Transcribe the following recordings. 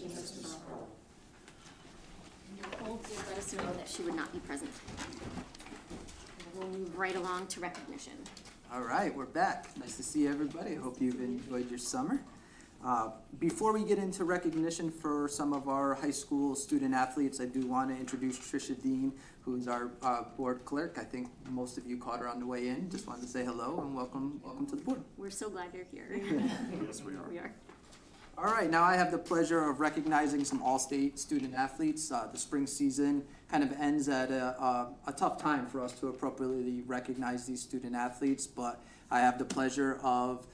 Nicole did let us know that she would not be present. We'll move right along to recognition. All right, we're back. Nice to see everybody. I hope you've enjoyed your summer. Before we get into recognition for some of our high school student athletes, I do want to introduce Trisha Dean, who is our board clerk. I think most of you caught her on the way in. Just wanted to say hello and welcome to the board. We're so glad you're here. Yes, we are. We are. All right, now I have the pleasure of recognizing some all-state student athletes. The spring season kind of ends at a tough time for us to appropriately recognize these student athletes, but I have the pleasure of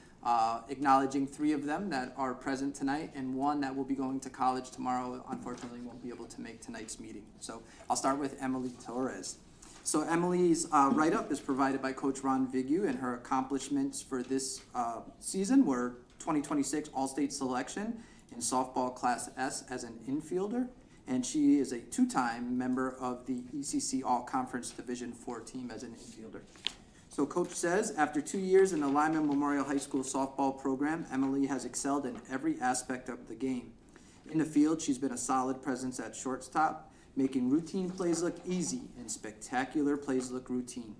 acknowledging 3 of them that are present tonight, and 1 that will be going to college tomorrow, unfortunately won't be able to make tonight's meeting. So I'll start with Emily Torres. So Emily's write-up is provided by Coach Ron Vigu, and her accomplishments for this season were 2026 All-State selection in softball Class S as an infielder, and she is a 2-time member of the ECC All-Conference Division IV team as an infielder. So Coach says, after 2 years in the Lyman Memorial High School softball program, Emily has excelled in every aspect of the game. In the field, she's been a solid presence at shortstop, making routine plays look easy and spectacular plays look routine.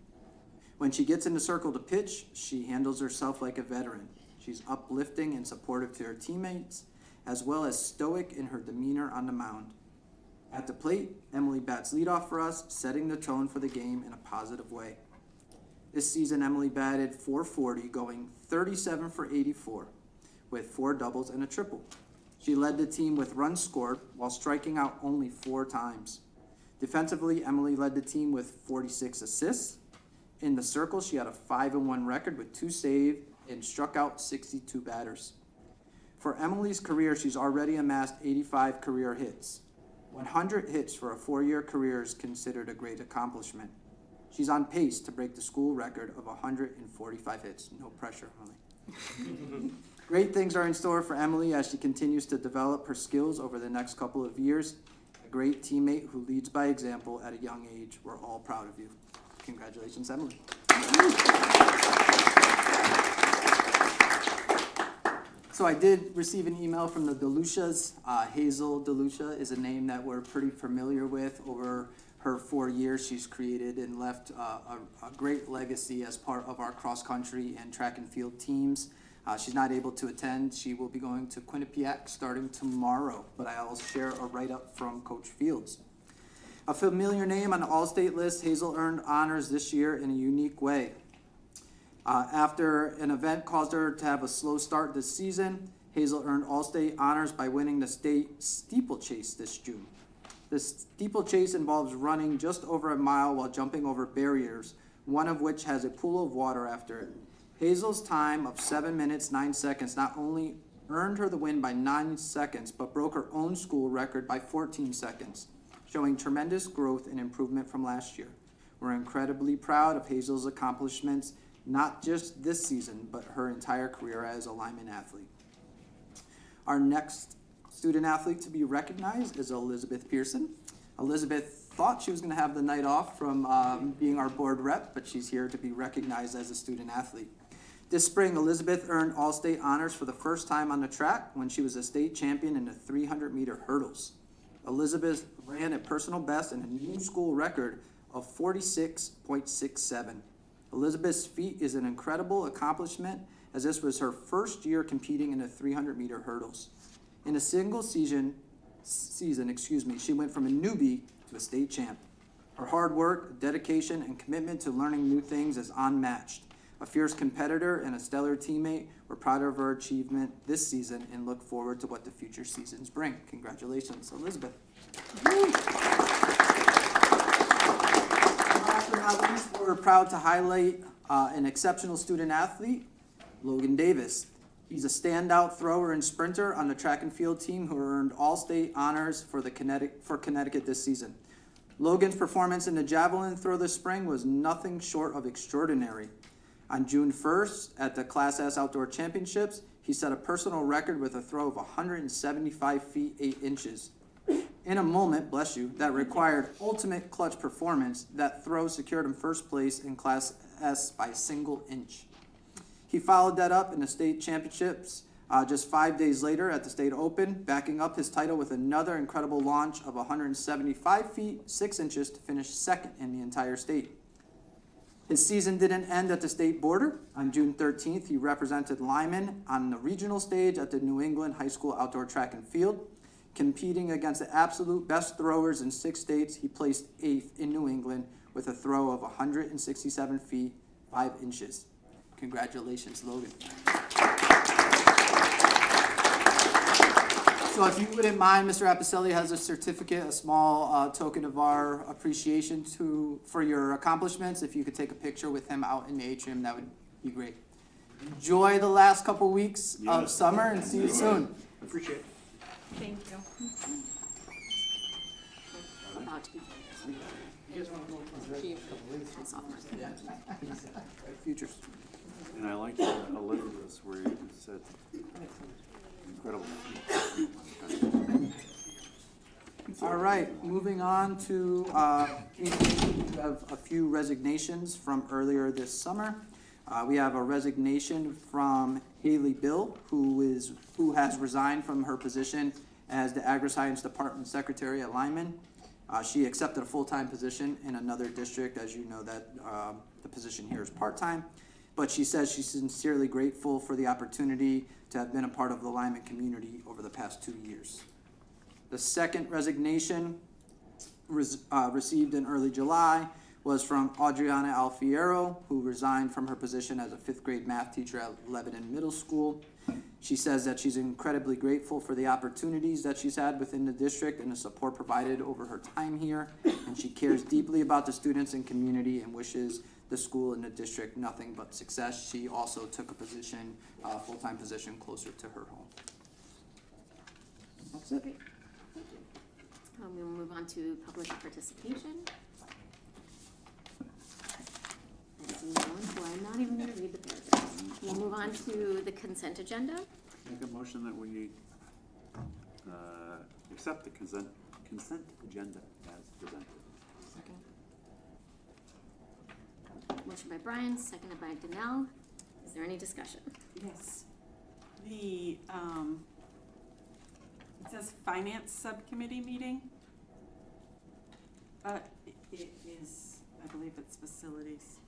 When she gets in the circle to pitch, she handles herself like a veteran. She's uplifting and supportive to her teammates, as well as stoic in her demeanor on the mound. At the plate, Emily bats leadoff for us, setting the tone for the game in a positive way. This season, Emily batted .440, going 37 for 84, with 4 doubles and a triple. She led the team with runs scored while striking out only 4 times. Defensively, Emily led the team with 46 assists. In the circle, she had a 5-1 record with 2 saves and struck out 62 batters. For Emily's career, she's already amassed 85 career hits. 100 hits for a 4-year career is considered a great accomplishment. She's on pace to break the school record of 145 hits. No pressure, Emily. Great things are in store for Emily as she continues to develop her skills over the next couple of years. A great teammate who leads by example at a young age. We're all proud of you. Congratulations, Emily. So I did receive an email from the DeLucias. Hazel DeLucia is a name that we're pretty familiar with. Over her 4 years, she's created and left a great legacy as part of our cross-country and track and field teams. She's not able to attend. She will be going to Quinnipiac starting tomorrow, but I'll share a write-up from Coach Fields. A familiar name on the All-State list, Hazel earned honors this year in a unique way. After an event caused her to have a slow start this season, Hazel earned All-State honors by winning the state steeplechase this June. The steeplechase involves running just over a mile while jumping over barriers, one of which has a pool of water after it. Hazel's time of 7 minutes, 9 seconds not only earned her the win by 9 seconds, but broke her own school record by 14 seconds, showing tremendous growth and improvement from last year. We're incredibly proud of Hazel's accomplishments, not just this season, but her entire career as a Lyman athlete. Our next student athlete to be recognized is Elizabeth Pearson. Elizabeth thought she was going to have the night off from being our board rep, but she's here to be recognized as a student athlete. This spring, Elizabeth earned All-State honors for the first time on the track when she was a state champion in the 300-meter hurdles. Elizabeth ran a personal best and a new school record of 46.67. Elizabeth's feat is an incredible accomplishment, as this was her first year competing in the 300-meter hurdles. In a single season, she went from a newbie to a state champ. Her hard work, dedication, and commitment to learning new things is unmatched. A fierce competitor and a stellar teammate, we're proud of her achievement this season and look forward to what the future seasons bring. Congratulations, Elizabeth. Last but not least, we're proud to highlight an exceptional student athlete, Logan Davis. He's a standout thrower and sprinter on the track and field team who earned All-State honors for Connecticut this season. Logan's performance in the javelin throw this spring was nothing short of extraordinary. On June 1st, at the Class S Outdoor Championships, he set a personal record with a throw of 175 feet 8 inches. In a moment, bless you, that required ultimate clutch performance, that throw secured him first place in Class S by a single inch. He followed that up in the state championships Just 5 days later at the state open, backing up his title with another incredible launch of 175 feet, 6 inches to finish second in the entire state. His season didn't end at the state border. On June 13th, he represented Lyman on the regional stage at the New England High School Outdoor Track and Field. Competing against the absolute best throwers in 6 states, he placed 8th in New England with a throw of 167 feet, 5 inches. Congratulations, Logan. So if you wouldn't mind, Mr. Apicelli has a certificate, a small token of our appreciation for your accomplishments. If you could take a picture with him out in the atrium, that would be great. Enjoy the last couple weeks of summer and see you soon. Appreciate it. Thank you. About to be and sophomores. Futures. And I like Elizabeth's where you said incredible. All right, moving on to, we have a few resignations from earlier this summer. We have a resignation from Haley Bill, who has resigned from her position as the Agri-Science Department Secretary at Lyman. She accepted a full-time position in another district. As you know, that the position here is part-time. But she says she's sincerely grateful for the opportunity to have been a part of the Lyman community over the past 2 years. The second resignation received in early July was from Adriana Alfiero, who resigned from her position as a 5th grade math teacher at Lebanon Middle School. She says that she's incredibly grateful for the opportunities that she's had within the district and the support provided over her time here, and she cares deeply about the students and community and wishes the school and the district nothing but success. She also took a position, full-time position closer to her home. That's it. We will move on to public participation. As you know, so I'm not even going to read the paragraphs. We'll move on to the consent agenda. Make a motion that we accept the consent agenda as presented. Motion by Brian, seconded by Danelle. Is there any discussion? Yes. The, it says finance subcommittee meeting. It is, I believe it's facilities.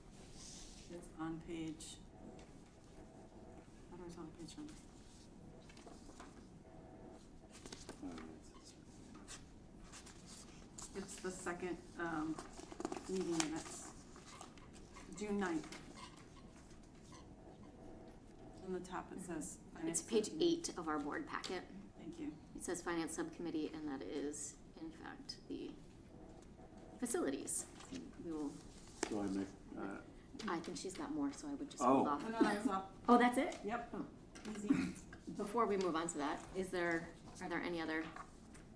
It's on page, I don't know, it's on page number. It's the second, meeting minutes. June 9th. On the top it says. It's page 8 of our board packet. Thank you. It says finance subcommittee, and that is, in fact, the facilities. We will, So I make, I think she's got more, so I would just Oh. hold off. No, that was all. Oh, that's it? Yep. Oh. Easy. Before we move on to that, are there any other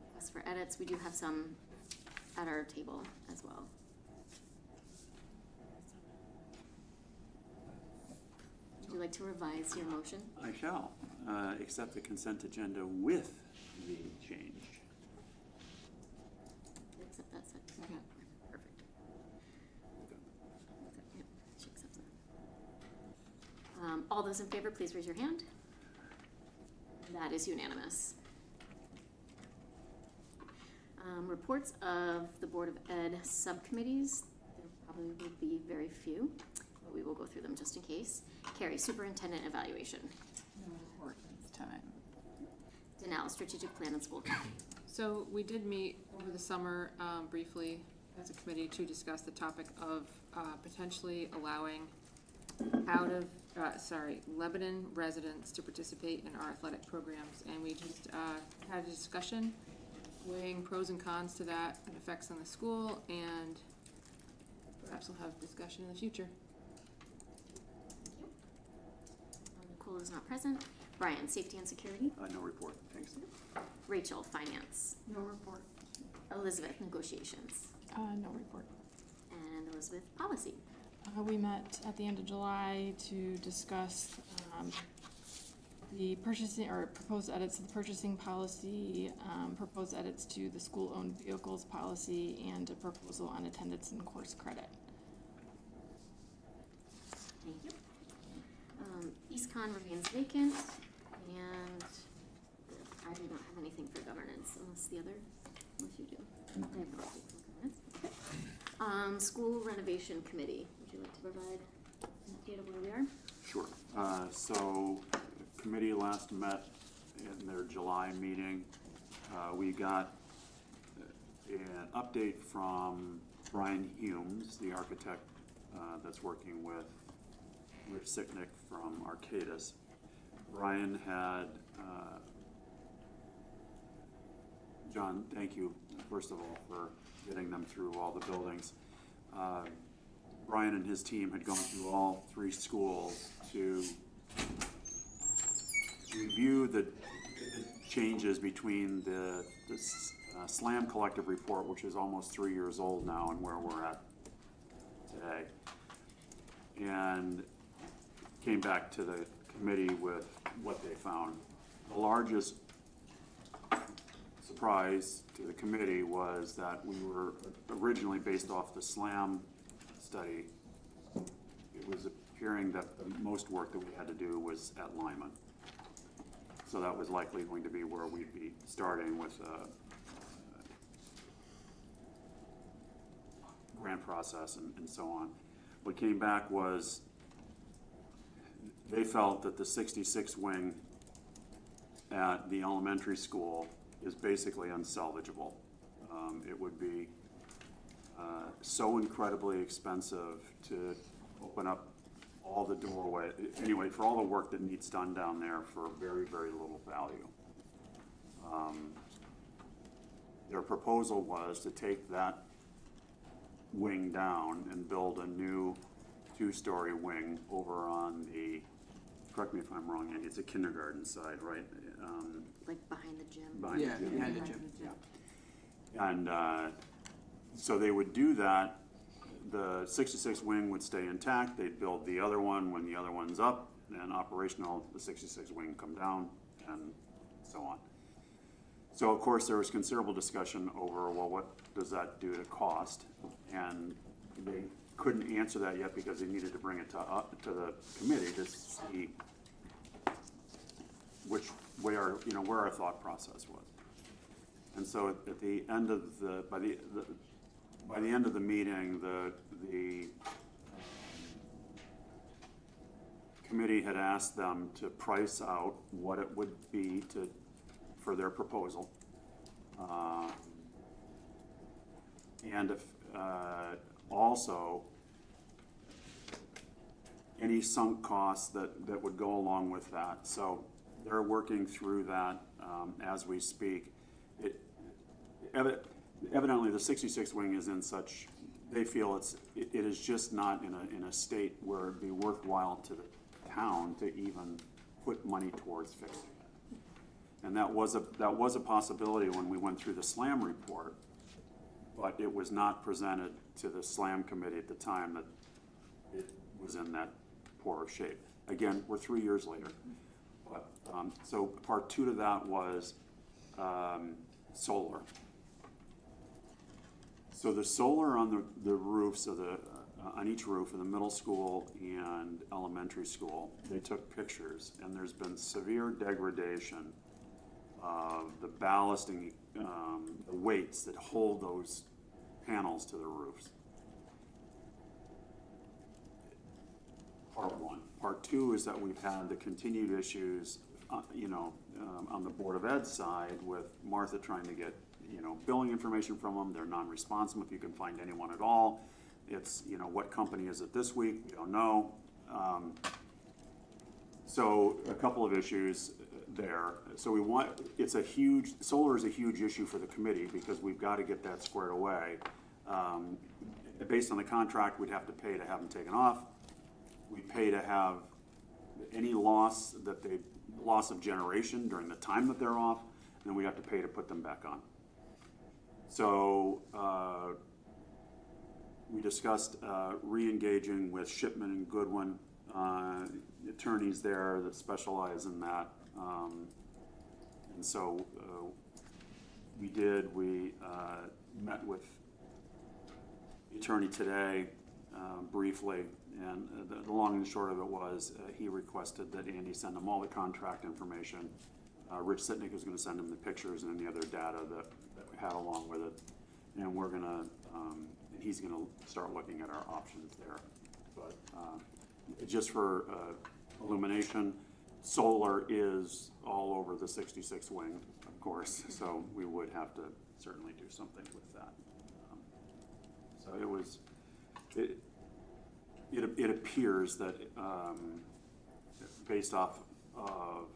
requests for edits? We do have some at our table as well. Would you like to revise your motion? I shall accept the consent agenda with the change. Accept that second. Perfect. Yep, she accepts that. All those in favor, please raise your hand. That is unanimous. Reports of the Board of Ed subcommittees. There probably will be very few, but we will go through them just in case. Carrie, superintendent evaluation. No report this time. Danelle, strategic plan and school committee. So we did meet over the summer briefly as a committee to discuss the topic of potentially allowing Lebanon residents to participate in our athletic programs. And we just had a discussion weighing pros and cons to that and effects on the school, and perhaps we'll have discussion in the future. Nicole is not present. Brian, safety and security. No report, thanks. Rachel, finance. No report. Elizabeth, negotiations. No report. And Elizabeth, policy. We met at the end of July to discuss the purchasing or proposed edits to the purchasing policy, proposed edits to the school-owned vehicles policy, and a proposal on attendance and course credit. Thank you. EastCon remains vacant, And I do not have anything for governance unless you do. I have no update for governance. Okay. School renovation committee, would you like to provide an update of where we are? Sure. So, the committee last met in their July meeting. We got an update from Brian Humes, the architect that's working with Rich Sicknick from Arcadis. Brian had, John, thank you, first of all, for getting them through all the buildings. Brian and his team had gone through all 3 schools to review the changes between the SLAM collective report, which is almost 3 years old now, and where we're at today. And came back to the committee with what they found. The largest surprise to the committee was that we were originally based off the SLAM study. It was appearing that the most work that we had to do was at Lyman. So that was likely going to be where we'd be starting with a grant process and so on. What came back was they felt that the 66 wing at the elementary school is basically unsalvageable. It would be so incredibly expensive to open up all the doorway, anyway, for all the work that needs done down there for very, very little value. Their proposal was to take that wing down and build a new 2-story wing over on the, correct me if I'm wrong, Andy, it's a kindergarten side, right? Like behind the gym? Behind the gym. Behind the gym, yeah. And so they would do that. The 66 wing would stay intact. They'd build the other one when the other one's up and operational, the 66 wing come down and so on. So of course there was considerable discussion over, well, what does that do to cost? And they couldn't answer that yet because they needed to bring it to the committee to see where our thought process was. And so at the end of by the end of the meeting, the committee had asked them to price out what it would be for their proposal. And if, also any sunk costs that would go along with that. So they're working through that as we speak. Evidently the 66 wing is in such, they feel it is just not in a state where it'd be worthwhile to the town to even put money towards fixing it. And that was a possibility when we went through the SLAM report, but it was not presented to the SLAM committee at the time that it was in that poor shape. Again, we're 3 years later. But, so part 2 to that was solar. So the solar on the roofs of on each roof of the middle school and elementary school, they took pictures, and there's been severe degradation of the ballasting, the weights that hold those panels to the roofs. Part 1. Part 2 is that we've had the continued issues, on the Board of Ed side with Martha trying to get, billing information from them. They're non-responsive if you can find anyone at all. It's, what company is it this week? We don't know. So a couple of issues there. So solar is a huge issue for the committee because we've got to get that squared away. Based on the contract, we'd have to pay to have them taken off. We pay to have any loss of generation during the time that they're off, and then we have to pay to put them back on. So we discussed re-engaging with Shipman and Goodwin, attorneys there that specialize in that. And so we met with the attorney today briefly, And the long and the short of it was, he requested that Andy send him all the contract information. Rich Sitnick was gonna send him the pictures and any other data that we had along with it. And we're gonna, and he's gonna start looking at our options there. But just for illumination, solar is all over the 66 wing, of course, so we would have to certainly do something with that. So it was, it appears that, based off of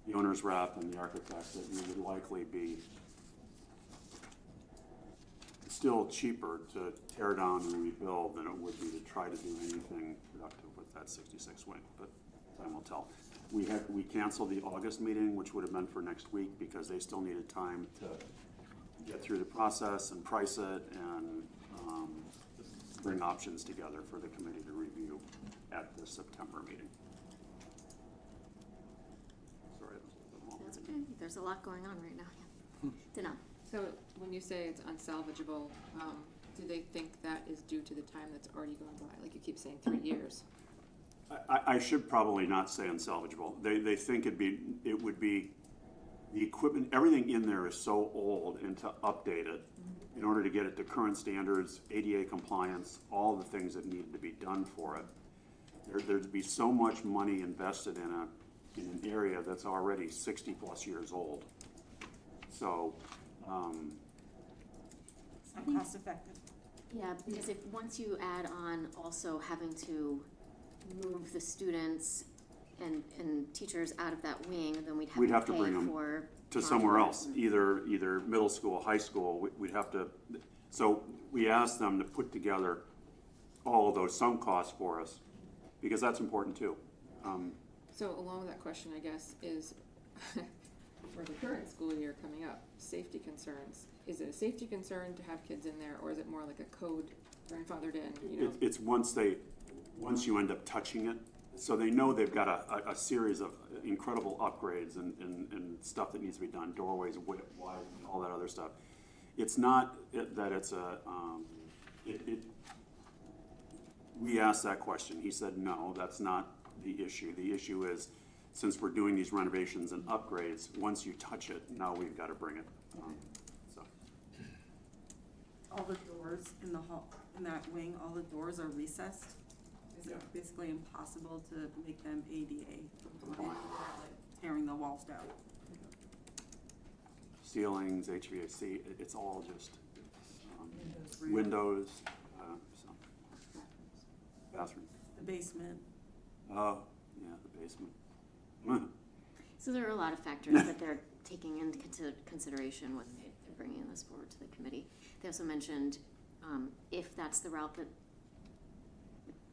the owner's rep and the architect, that we would likely be still cheaper to tear down and rebuild than it would be to try to do anything productive with that 66 wing, but time will tell. We canceled the August meeting, which would have been for next week, because they still needed time to get through the process and price it and bring options together for the committee to review at the September meeting. Sorry, that was a little long. That's okay. There's a lot going on right now. Dunno. So when you say it's unsalvageable, do they think that is due to the time that's already gone by? Like you keep saying 3 years. I should probably not say unsalvageable. They think it would be, the equipment, everything in there is so old, and to update it in order to get it to current standards, ADA compliance, all the things that need to be done for it. There'd be so much money invested in an area that's already 60+ years old. So, It's not cost effective. Yeah, because if, once you add on also having to move the students and teachers out of that wing, then we'd have to pay bring them for to somewhere modular else, and- either middle school, high school. We'd have to, so we asked them to put together all of those sunk costs for us, because that's important too. So along with that question, I guess, is for the current school year coming up, safety concerns. Is it a safety concern to have kids in there, or is it more like a code grandfathered in, you know? It's once you end up touching it, so they know they've got a series of incredible upgrades and stuff that needs to be done, doorways, width, wide, and all that other stuff. It's not that it's we asked that question. He said, no, that's not the issue. The issue is, since we're doing these renovations and upgrades, once you touch it, now we've got to bring it. So. All the doors in the hall, in that wing, all the doors are recessed. Is it basically impossible to make them ADA compliant, like tearing the walls down? Ceilings, HVAC, it's all just Windows. windows, so. Bathroom. The basement. Oh, yeah, the basement. So there are a lot of factors that they're taking into consideration when they're bringing this forward to the committee. They also mentioned if that's the route that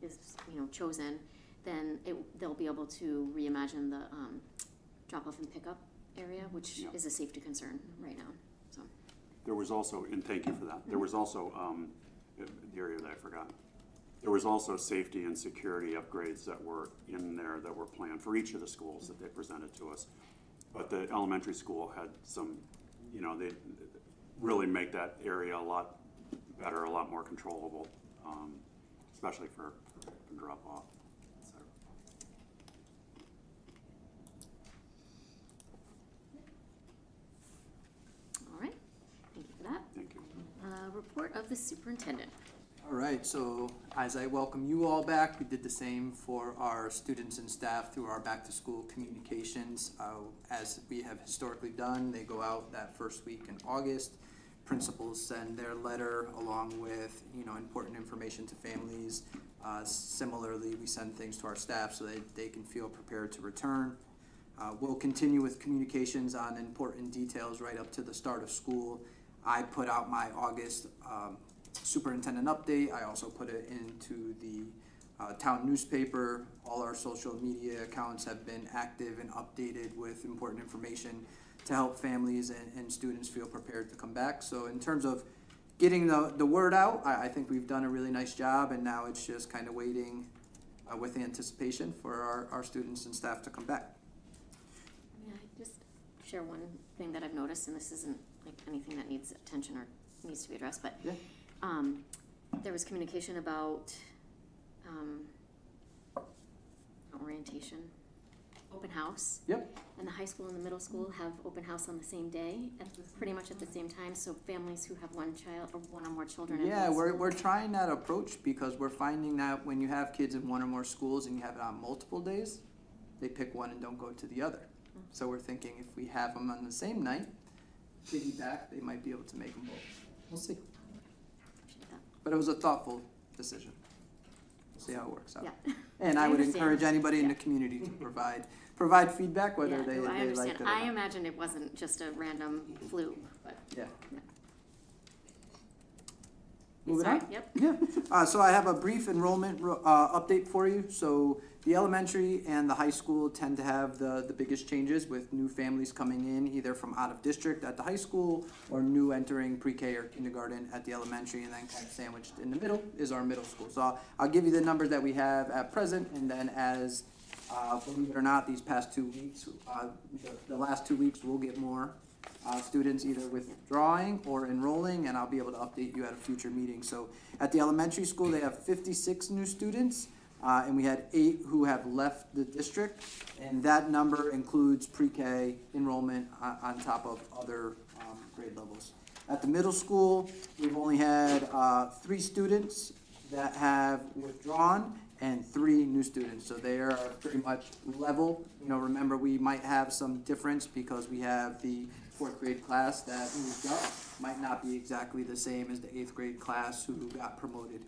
is chosen, then they'll be able to reimagine the drop-off and pickup area, which is a safety concern right now. So There was also, and thank you for that, there was also, the area that I forgot. There was also safety and security upgrades that were in there that were planned for each of the schools that they presented to us. But the elementary school had some, they really make that area a lot better, a lot more controllable, especially for drop off, et cetera. all right, thank you for that. Thank you. Report of the superintendent. All right, so as I welcome you all back, we did the same for our students and staff through our back-to-school communications. As we have historically done, they go out that first week in August. Principals send their letter along with, important information to families. Similarly, we send things to our staff so that they can feel prepared to return. We'll continue with communications on important details right up to the start of school. I put out my August superintendent update. I also put it into the town newspaper. All our social media accounts have been active and updated with important information to help families and students feel prepared to come back. So in terms of getting the word out, I think we've done a really nice job, and now it's just kind of waiting with anticipation for our students and staff to come back. May I just share one thing that I've noticed, and this isn't like anything that needs attention or needs to be addressed, but Yeah. there was communication about orientation open house. Yep. And the high school and the middle school have open house on the same day, pretty much at the same time, so families who have one child or one or more children in Yeah, both we're schools. trying that approach because we're finding that when you have kids in one or more schools and you have it on multiple days, they pick one and don't go to the other. So we're thinking if we have them on the same night, piggyback, they might be able to make them both. We'll see. Appreciate that. But it was a thoughtful decision. We'll see how it works out. Yeah. And I I would understand. encourage anybody in Yeah. the community to provide feedback, whether Yeah, they no, I like understand. it or I not. imagine it wasn't just a random fluke, but. Yeah. Yeah. Moving Sorry, on? yep. Yeah, so I have a brief enrollment update for you. So the elementary and the high school tend to have the biggest changes with new families coming in either from out of district at the high school or new entering pre-K or kindergarten at the elementary, and then kind of sandwiched in the middle is our middle school. So I'll give you the numbers that we have at present, and then as, believe it or not, these past 2 weeks, the last 2 weeks we'll get more students either withdrawing or enrolling, and I'll be able to update you at a future meeting. So at the elementary school, they have 56 new students, and we had 8 who have left the district, and that number includes pre-K enrollment on top of other grade levels. At the middle school, we've only had 3 students that have withdrawn and 3 new students, so they are pretty much level. You know, remember, we might have some difference because we have the 4th grade class that moved up, might not be exactly the same as the 8th grade class who got promoted.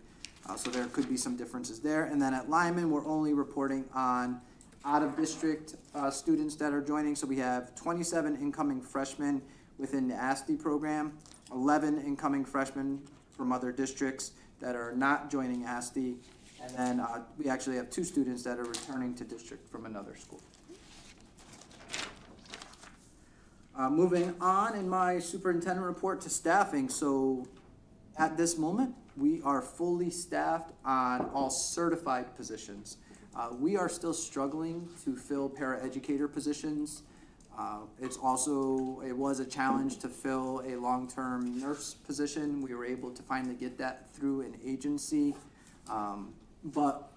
So there could be some differences there. And then at Lyman, we're only reporting on out-of-district students that are joining. So we have 27 incoming freshmen within the ASTE program, 11 incoming freshmen from other districts that are not joining ASTE, and then we actually have 2 students that are returning to district from another school. Moving on in my superintendent report to staffing. So at this moment, we are fully staffed on all certified positions. We are still struggling to fill paraeducator positions. It was a challenge to fill a long-term nurse position. We were able to finally get that through an agency. But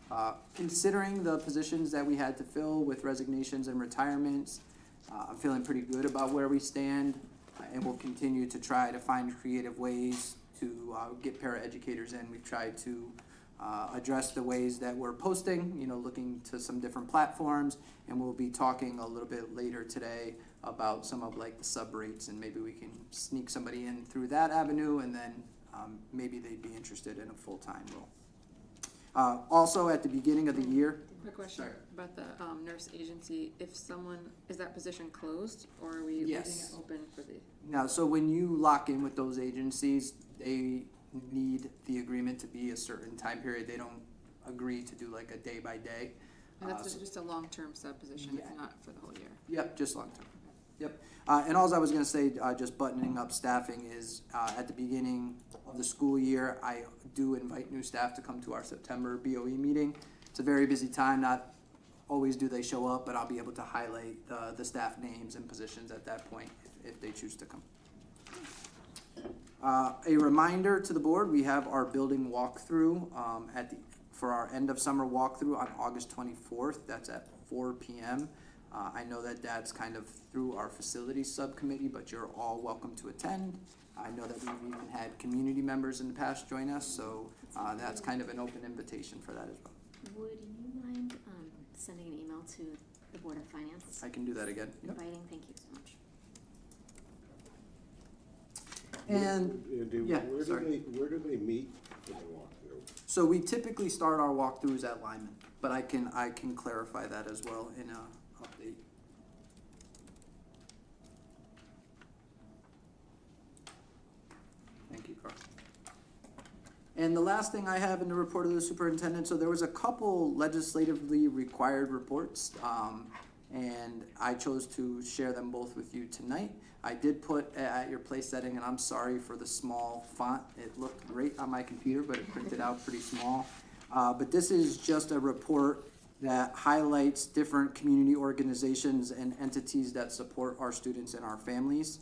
considering the positions that we had to fill with resignations and retirements, I'm feeling pretty good about where we stand, and we'll continue to try to find creative ways to get paraeducators in. We've tried to address the ways that we're posting, looking to some different platforms, and we'll be talking a little bit later today about some of like the sub rates, and maybe we can sneak somebody in through that avenue, and then maybe they'd be interested in a full-time role. Also, at the beginning of the year. Quick question Sorry. about the nurse agency. Is that position closed, or are we leaving it Yes. open for the? Now, so when you lock in with those agencies, they need the agreement to be a certain time period. They don't agree to do like a day by day. And that's just a long-term sub position, yeah. it's not for the whole year. Yep, just long term. Yep. And all I was gonna say, just buttoning up staffing is, at the beginning of the school year, I do invite new staff to come to our September BOE meeting. It's a very busy time, not always do they show up, but I'll be able to highlight the staff names and positions at that point if they choose to come. A reminder to the board, we have our building walkthrough for our end of summer walkthrough on August 24th. That's at 4 p.m. I know that that's kind of through our facilities subcommittee, but you're all welcome to attend. I know that we've even had community members in the past join us, so that's kind of an open invitation for that as well. Would you mind sending an email to the Board of Finance? I can do that again. Yep. Inviting, thank you so much. And yeah, sorry. Where do they meet for the walkthrough? So we typically start our walkthroughs at Lyman, but I can clarify that as well in a update. Thank you, Carl. And the last thing I have in the report of the superintendent, so there was a couple legislatively required reports, and I chose to share them both with you tonight. I did put at your place setting, and I'm sorry for the small font. It looked great on my computer, but it printed out pretty small. But this is just a report that highlights different community organizations and entities that support our students and our families.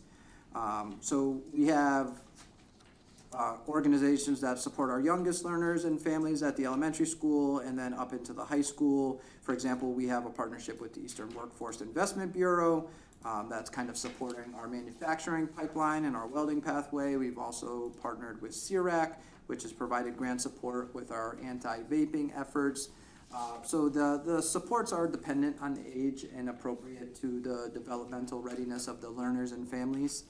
So we have organizations that support our youngest learners and families at the elementary school and then up into the high school. For example, we have a partnership with the Eastern Workforce Investment Bureau that's kind of supporting our manufacturing pipeline and our welding pathway. We've also partnered with CIRAC, which has provided grant support with our anti-vaping efforts. So the supports are dependent on age and appropriate to the developmental readiness of the learners and families.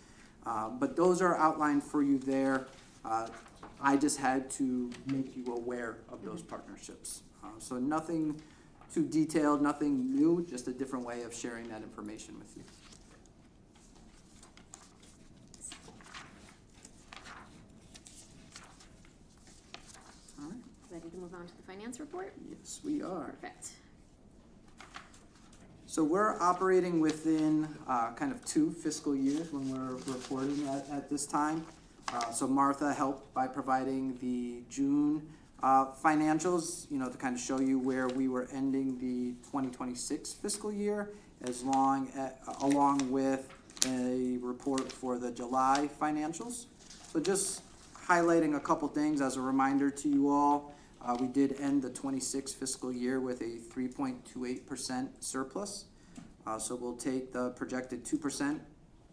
But those are outlined for you there. I just had to make you aware of those partnerships. So nothing too detailed, nothing new, just a different way of sharing that information with you. All right. Ready to move on to the finance report? Yes, we are. Perfect. So we're operating within kind of 2 fiscal years when we're reporting at this time. So Martha helped by providing the June financials, you know, to kind of show you where we were ending the 2026 fiscal year, along with a report for the July financials. So just highlighting a couple things as a reminder to you all. We did end the 26 fiscal year with a 3.28% surplus. So we'll take the projected 2%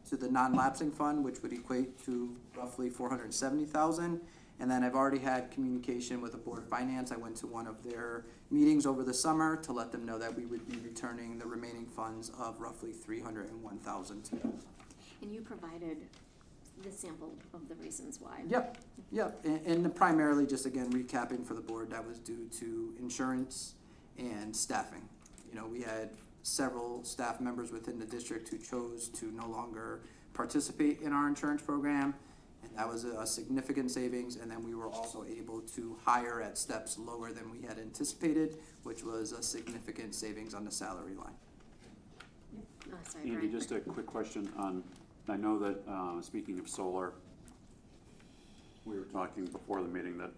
to the non-lapsing fund, which would equate to roughly $470,000. And then I've already had communication with the Board of Finance. I went to one of their meetings over the summer to let them know that we would be returning the remaining funds of roughly $301,000 to them. And you provided the sample of the reasons why. Yep, and primarily just again recapping for the board, that was due to insurance and staffing. You know, we had several staff members within the district who chose to no longer participate in our insurance program, and that was a significant savings. And then we were also able to hire at steps lower than we had anticipated, which was a significant savings on the salary line. Oh, sorry, Andy, Brian. just a quick question on, I know that, speaking of solar, we were talking before the meeting that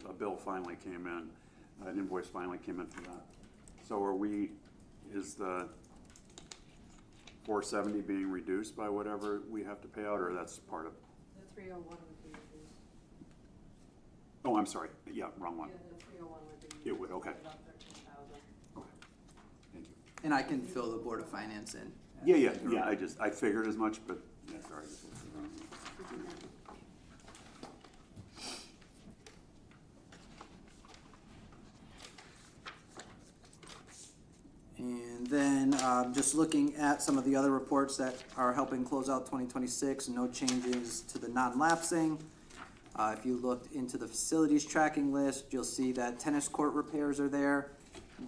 a bill finally came in, an invoice finally came in for that. So is the 470 being reduced by whatever we have to pay out, or that's part of? The 301 would be reduced. Oh, I'm sorry, yeah, wrong one. Yeah, the 301 would be. It would, okay. About 13,000. Okay, thank you. And I can fill the Board of Finance in. Yeah, I figured as much, but, yeah, sorry. And then just looking at some of the other reports that are helping close out 2026, no changes to the non-lapsing. If you looked into the facilities tracking list, you'll see that tennis court repairs are there.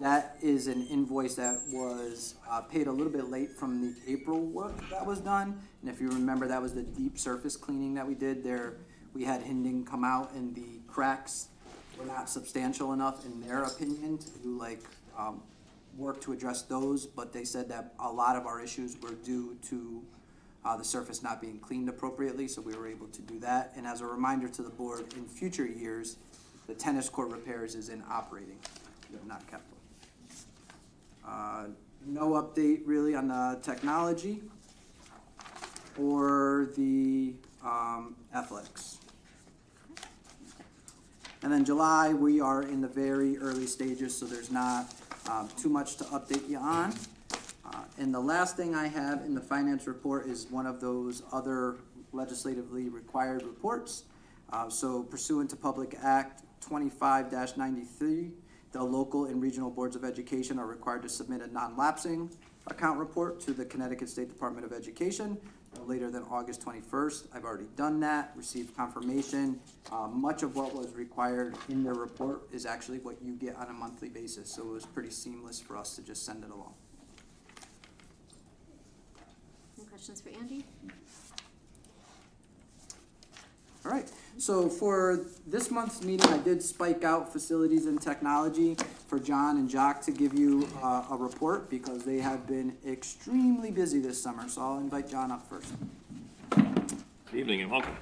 That is an invoice that was paid a little bit late from the April work that was done. And if you remember, that was the deep surface cleaning that we did there. We had Hinding come out and the cracks were not substantial enough in their opinion to work to address those, but they said that a lot of our issues were due to the surface not being cleaned appropriately, so we were able to do that. And as a reminder to the board, in future years, the tennis court repairs is in operating, not capital. No update really on the technology or the athletics. And then July, we are in the very early stages, so there's not too much to update you on. And the last thing I have in the finance report is one of those other legislatively required reports. So pursuant to Public Act 25-93, the local and regional boards of education are required to submit a non-lapsing account report to the Connecticut State Department of Education no later than August 21st. I've already done that, received confirmation. Much of what was required in their report is actually what you get on a monthly basis, so it was pretty seamless for us to just send it along. Any questions for Andy? All right, so for this month's meeting, I did spike out facilities and technology for John and Jock to give you a report because they have been extremely busy this summer. So I'll invite John up first. Good evening and welcome.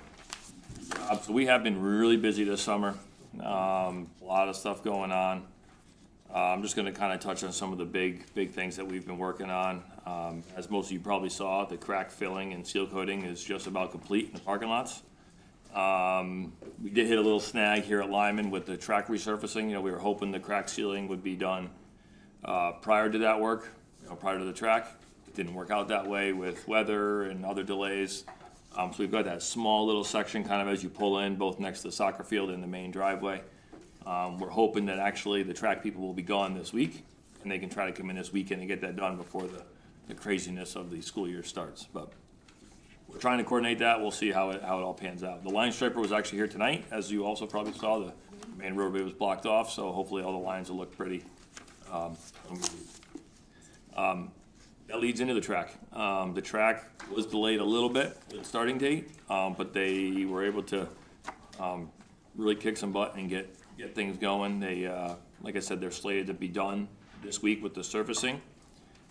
So we have been really busy this summer. A lot of stuff going on. I'm just going to kind of touch on some of the big things that we've been working on. As most of you probably saw, the crack filling and seal coating is just about complete in the parking lots. We did hit a little snag here at Lyman with the track resurfacing. You know, we were hoping the crack sealing would be done prior to that work, you know, prior to the track. It didn't work out that way with weather and other delays. So we've got that small little section kind of as you pull in, both next to the soccer field and the main driveway. We're hoping that actually the track people will be gone this week, and they can try to come in this weekend and get that done before the craziness of the school year starts. But we're trying to coordinate that. We'll see how it all pans out. The line striper was actually here tonight, as you also probably saw. The main roadway was blocked off, so hopefully all the lines will look pretty. That leads into the track. The track was delayed a little bit with the starting date, but they were able to really kick some butt and get things going. They, like I said, they're slated to be done this week with the surfacing.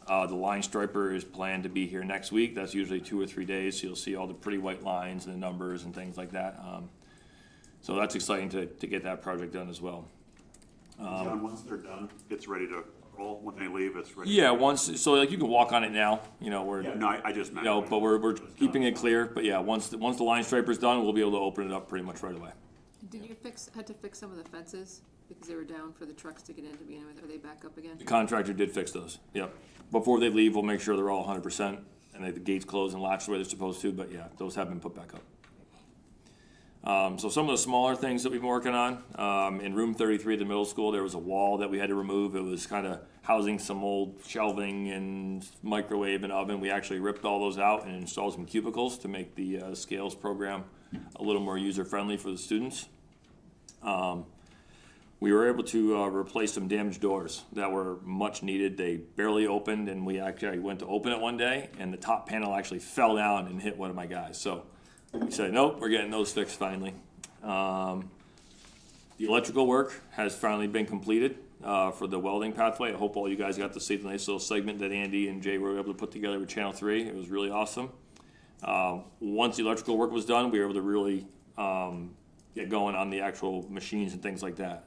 The line striper is planned to be here next week. That's usually 2 or 3 days, so you'll see all the pretty white lines and the numbers and things like that. So that's exciting to get that project done as well. John, once they're done, it's ready to roll. When they leave, it's ready. Yeah, so like you can walk on it now, you know, Yeah, no, I just meant. you know, but we're keeping it clear. But yeah, once the line striper's done, we'll be able to open it up pretty much right away. Did you had to fix some of the fences because they were down for the trucks to get in to begin with? Are they back up again? The contractor did fix those, yep. Before they leave, we'll make sure they're all 100%, and the gates close and latch the way they're supposed to, but yeah, those have been put back up. So some of the smaller things that we've been working on, in room 33 at the middle school, there was a wall that we had to remove. It was kind of housing some old shelving and microwave and oven. We actually ripped all those out and installed some cubicles to make the scales program a little more user-friendly for the students. We were able to replace some damaged doors that were much needed. They barely opened, and we actually went to open it one day, and the top panel actually fell down and hit one of my guys. So we said, nope, we're getting those fixed finally. The electrical work has finally been completed for the welding pathway. I hope all you guys got to see the nice little segment that Andy and Jay were able to put together with Channel 3. It was really awesome. Once the electrical work was done, we were able to really get going on the actual machines and things like that.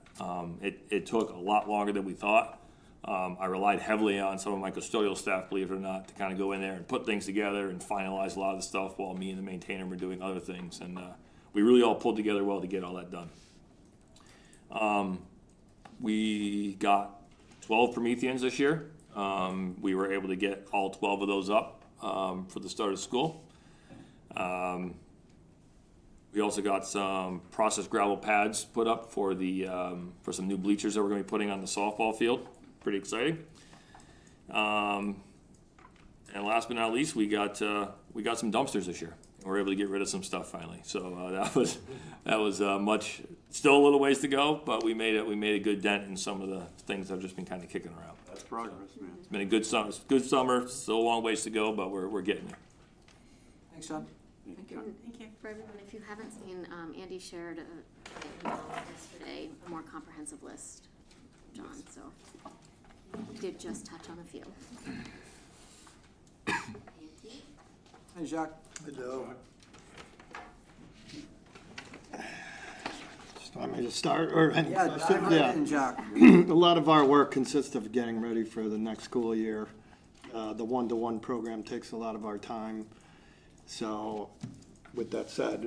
It took a lot longer than we thought. I relied heavily on some of my custodial staff, believe it or not, to kind of go in there and put things together and finalize a lot of the stuff while me and the maintainer were doing other things. And we really all pulled together well to get all that done. We got 12 Prometheans this year. We were able to get all 12 of those up for the start of school. We also got some processed gravel pads put up for the for some new bleachers that we're going to be putting on the softball field. Pretty exciting. And last but not least, we got some dumpsters this year. We were able to get rid of some stuff finally. So that was much. Still a little ways to go, but we made a good dent in some of the things that have just been kind of kicking around. That's progress, man. It's been a good summer. Good summer. Still a long ways to go, but we're getting there. Thanks, John. Thank you. Thank you. For everyone, if you haven't seen, Andy shared yesterday a more comprehensive list, John, so we did just touch on a few. Andy? Hey, Jacques. Hello. Just want me to start, or any Yeah, question? dive right in, Jacques. A lot of our work consists of getting ready for the next school year. The one-to-one program takes a lot of our time. So with that said,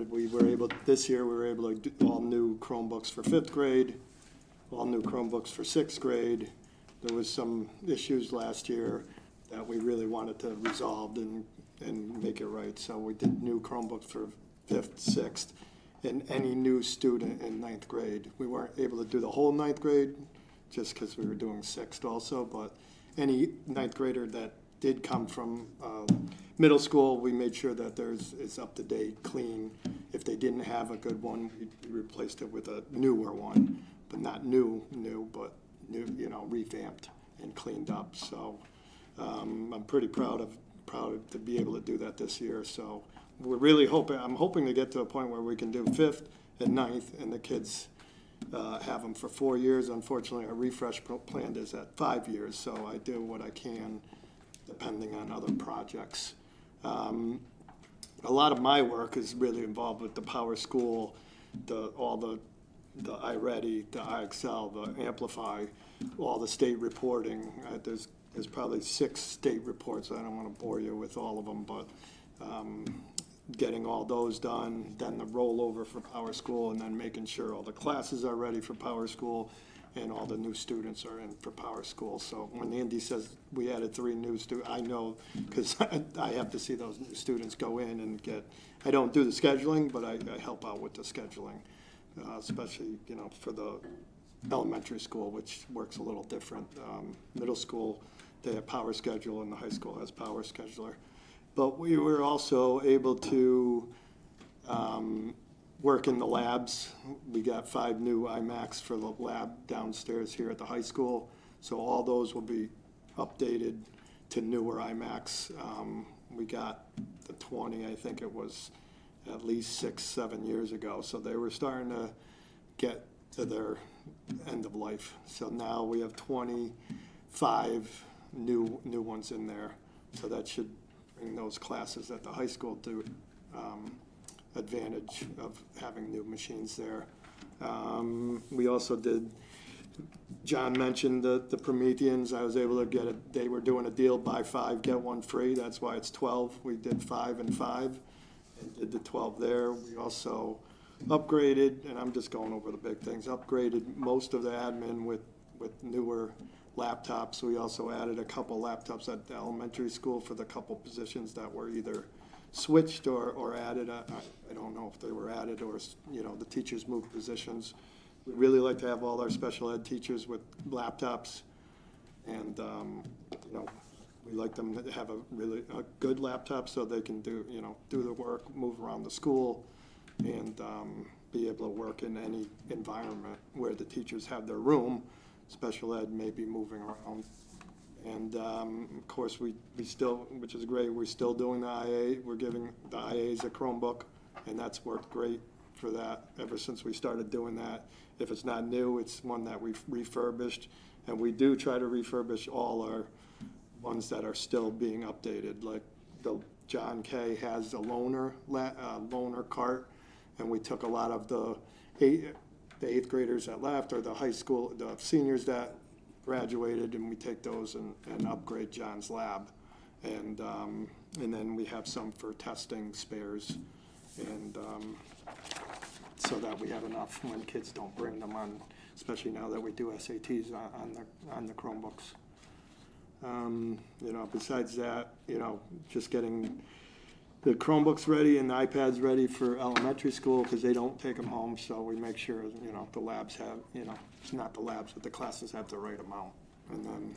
this year we were able to do all new Chromebooks for 5th grade, all new Chromebooks for 6th grade. There was some issues last year that we really wanted to resolve and make it right. So we did new Chromebooks for 5th, 6th, and any new student in 9th grade. We weren't able to do the whole 9th grade just because we were doing 6th also, but any 9th grader that did come from middle school, we made sure that it's up to date, clean. If they didn't have a good one, we replaced it with a newer one, but not new, but new, revamped and cleaned up. So I'm pretty proud to be able to do that this year. So we're really I'm hoping to get to a point where we can do 5th and 9th, and the kids have them for 4 years. Unfortunately, our refresh plan is at 5 years, so I do what I can depending on other projects. A lot of my work is really involved with the Power School, all the iReady, the iExcel, the Amplify, all the state reporting. There's probably 6 state reports. I don't want to bore you with all of them, but getting all those done, then the rollover for Power School, and then making sure all the classes are ready for Power School and all the new students are in for Power School. So when Andy says we added 3 new students, I know, because I have to see those new students go in and get, I don't do the scheduling, but I help out with the scheduling, especially, you know, for the elementary school, which works a little different. Middle school, they have Power Schedule, and the high school has Power Scheduler. But we were also able to work in the labs. We got 5 new iMacs for the lab downstairs here at the high school. So all those will be updated to newer iMacs. We got the 20, I think it was at least 6, 7 years ago. So they were starting to get to their end of life. So now we have 25 new ones in there. So that should bring those classes at the high school to advantage of having new machines there. We also did, John mentioned the Prometheans. I was able to get it, they were doing a deal, buy 5, get 1 free. That's why it's 12. We did 5 and 5 and did the 12 there. We also upgraded, and I'm just going over the big things, upgraded most of the admin with newer laptops. We also added a couple laptops at the elementary school for the couple positions that were either switched or added. I don't know if they were added or, you know, the teachers moved positions. We really like to have all our special ed teachers with laptops, and, you know, we like them to have a good laptop so they can do the work, move around the school, and be able to work in any environment where the teachers have their room. Special ed may be moving around. And of course, we still, which is great, we're still doing the IA. We're giving the IAs a Chromebook, and that's worked great for that ever since we started doing that. If it's not new, it's one that we've refurbished, and we do try to refurbish all our ones that are still being updated. Like the John K. has a loaner cart, and we took a lot of the 8th graders that left, or the high school, the seniors that graduated, and we take those and upgrade John's lab. And then we have some for testing spares, and so that we have enough when kids don't bring them on, especially now that we do SATs on the Chromebooks. You know, besides that, you know, just getting the Chromebooks ready and the iPads ready for elementary school, because they don't take them home, so we make sure, you know, the labs have, you know, it's not the labs, but the classes have the right amount. And then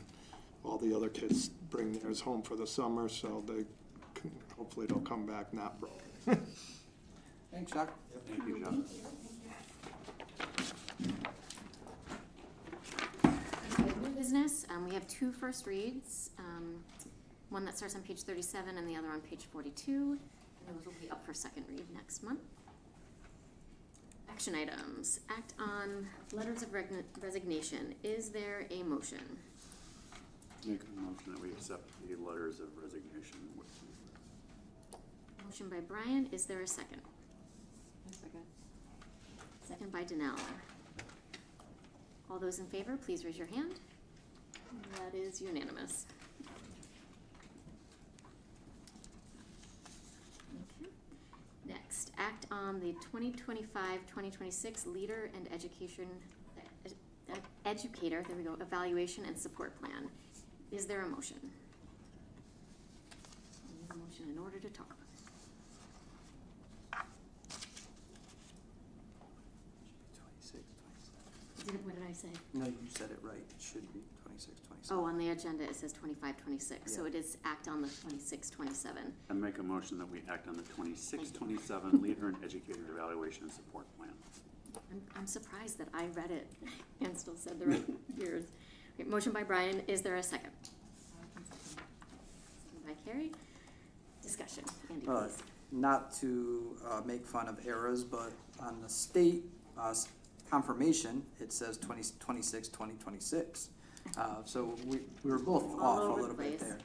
all the other kids bring theirs home for the summer, so hopefully they'll come back not broken. Thanks, Chuck. Thank you, John. New business, we have 2 first reads, one that starts on page 37 and the other on page 42. Those will be up for second read next month. Action items, act on letters of resignation. Is there a motion? Make a motion that we accept the letters of resignation. Motion by Brian, is there a second? Second. Second by Danelle. All those in favor, please raise your hand. That is unanimous. Okay. Next, act on the 2025-2026 Leader and Educator, there we go, Evaluation and Support Plan. Is there a motion? I need a motion in order to talk about it. 26, 27. What did I say? No, you said it right. It should be 26, 27. Oh, on the agenda, it says 25-26, so Yeah. it is act on the 26-27. I make a motion that we act on the 26-27 Leader and Educator Evaluation and Support Plan. I'm surprised that I read it and still said the right years. Okay, motion by Brian, is there a second? Second by Carrie. Discussion, Andy, please. Not to make fun of eras, but on the state confirmation, it says 2026, 2026. So we were both All off over a the little bit place. there.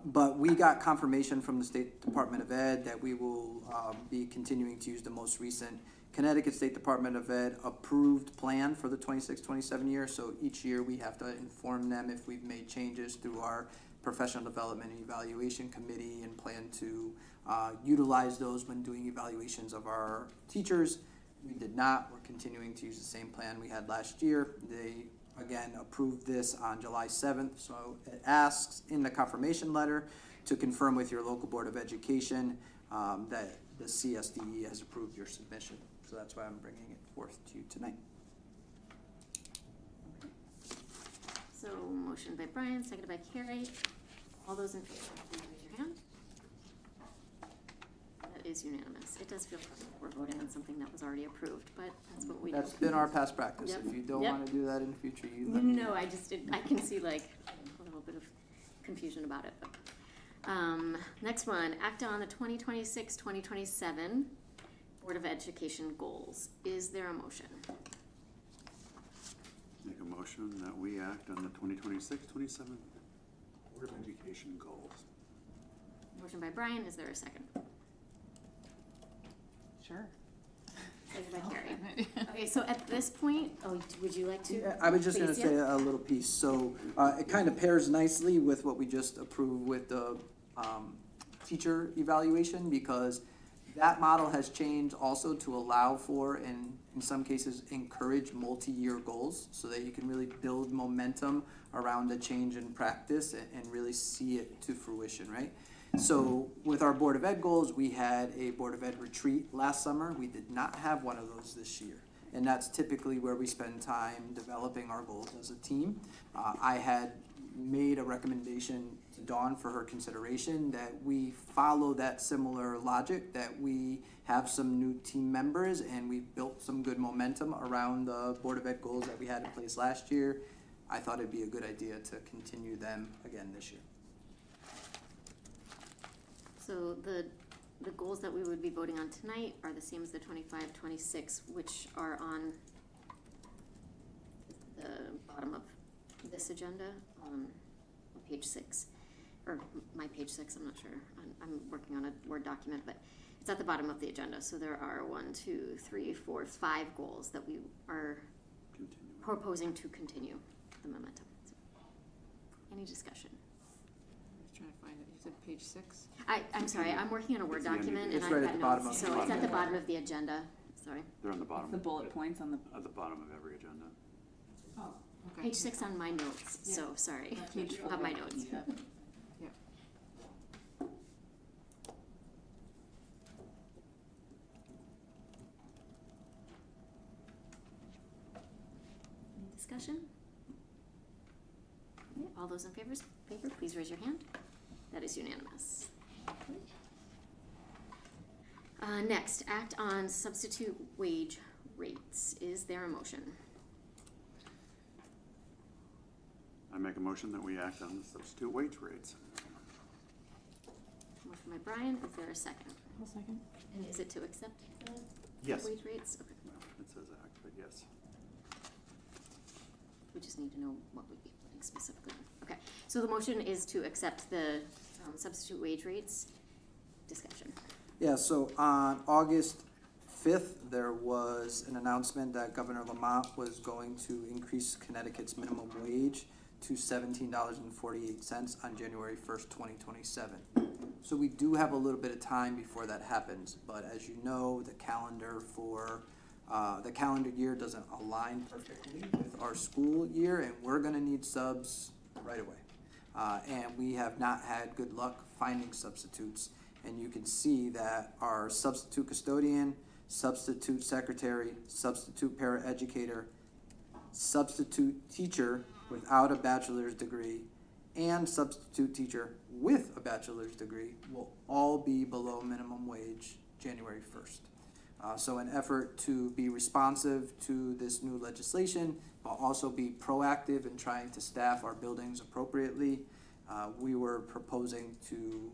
But we got confirmation from the State Department of Ed that we will be continuing to use the most recent Connecticut State Department of Ed approved plan for the 26-27 year. So each year we have to inform them if we've made changes through our professional development and evaluation committee and plan to utilize those when doing evaluations of our teachers. We did not. We're continuing to use the same plan we had last year. They, again, approved this on July 7th, so it asks in the confirmation letter to confirm with your local Board of Education that the CSDE has approved your submission. So that's why I'm bringing it forth to you tonight. So motion by Brian, seconded by Carrie. All those in favor, please raise your hand. That is unanimous. It does feel funny that we're voting on something that was already approved, but that's what we do. That's been our past practice. Yep. If you don't Yep. want to do that in the future, you let me know. No, I can see like a little bit of confusion about it. But, next one, act on the 2026-2027 Board of Education goals. Is there a motion? Make a motion that we act on the 2026-27 Board of Education goals. Motion by Brian, is there a second? Sure. Second by Carrie. Okay, so at this point, would you like to? Yeah, I was just gonna please, say yeah? a little piece, so, it kind of pairs nicely with what we just approved with the, teacher evaluation, because that model has changed also to allow for, and in some cases, encourage multi-year goals, so that you can really build momentum around the change in practice and really see it to fruition, right? So with our Board of Ed goals, we had a Board of Ed retreat last summer. We did not have one of those this year. And that's typically where we spend time developing our goals as a team. I had made a recommendation to Dawn for her consideration that we follow that similar logic, that we have some new team members and we've built some good momentum around the Board of Ed goals that we had in place last year. I thought it'd be a good idea to continue them again this year. So the goals that we would be voting on tonight are the same as the 25-26, which are on the bottom of this agenda, on page 6, or my page 6, I'm not sure. I'm working on a Word document, but it's at the bottom of the agenda. So there are 5 goals that we are proposing to continue the momentum. So, any discussion? Just trying to find it. You said page 6? I'm sorry, I'm working on a Word It's the end of document the- and It's I've right got at the bottom notes, of so the it's at the agenda. bottom of the agenda, sorry. They're on the bottom. The bullet points on the, At the bottom of every agenda. Oh, okay. Page 6 on my notes, so sorry. Page You'll have my notes. Yeah. Any discussion? Okay, all those in favor, please raise your hand. That is unanimous. Next, act on substitute wage rates. Is there a motion? I make a motion that we act on the substitute wage rates. Motion by Brian, is there a second? I'll second. And is it to accept the Yes. wage rates? Okay, Well, it says act, but yes. we just need to know what we'd be putting specifically. Okay, so the motion is to accept the substitute wage rates. Discussion. Yeah, so on August 5th, there was an announcement that Governor Lamont was going to increase Connecticut's minimum wage to $17.48 on January 1st, 2027. So we do have a little bit of time before that happens, but as you know, the calendar year doesn't align perfectly with our school year, and we're gonna need subs right away. And we have not had good luck finding substitutes. And you can see that our substitute custodian, substitute secretary, substitute paraeducator, substitute teacher without a bachelor's degree, and substitute teacher with a bachelor's degree will all be below minimum wage January 1st. So an effort to be responsive to this new legislation, but also be proactive in trying to staff our buildings appropriately, we were proposing to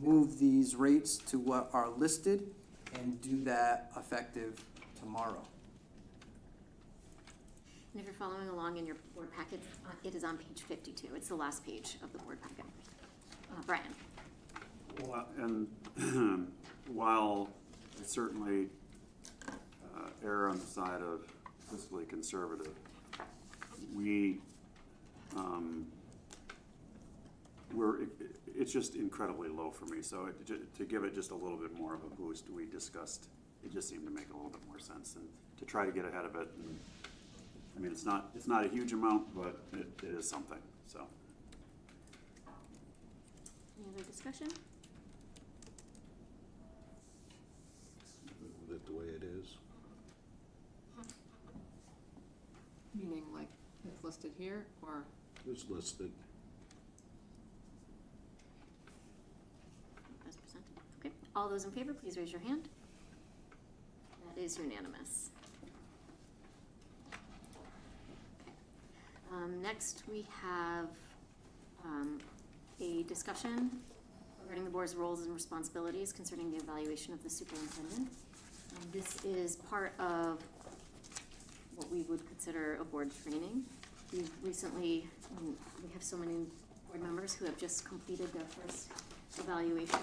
move these rates to what are listed and do that effective tomorrow. And if you're following along in your board packet, it is on page 52. It's the last page of the board packet. Brian? Well, and while I certainly err on the side of fiscally conservative, we it's just incredibly low for me, so to give it just a little bit more of a boost, we discussed, it just seemed to make a little bit more sense, and to try to get ahead of it, and, I mean, it's not a huge amount, but it is something, so. Any other discussion? With it the way it is. Meaning like it's listed here, or? It's listed. As presented. Okay, all those in favor, please raise your hand. That is unanimous. Okay. Next, we have a discussion regarding the board's roles and responsibilities concerning the evaluation of the superintendent. This is part of what we would consider a board training. We've recently, we have so many board members who have just completed their first evaluation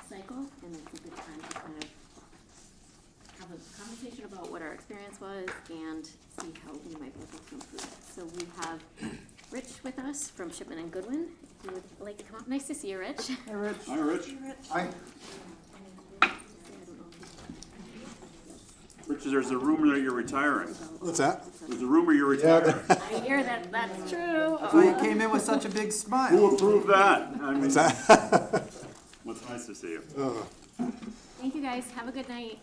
cycle, and it's a good time to kind of have a conversation about what our experience was and see how we might be able to improve it. So we have Rich with us from Shipman and Goodwin. If you would like to come up, nice to see you, Rich. Hi, Rich. Hi. Rich, there's a rumor that you're retiring. What's that? There's a rumor you're retiring. I hear that that's true. So you came in with such a big smile. Who approved that? I mean, that? what's nice to see you. Thank you, guys. Have a good night.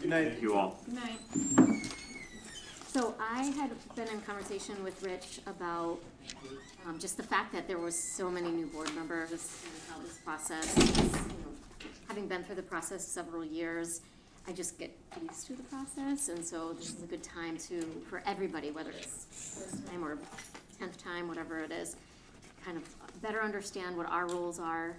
Good night. Thank you all. Good night. So I had been in conversation with Rich about just the fact that there was so many new board members and how this process is, having been through the process several years, I just get used to the process, and so this is a good time for everybody, whether it's first time or 10th time, whatever it is, kind of better understand what our roles are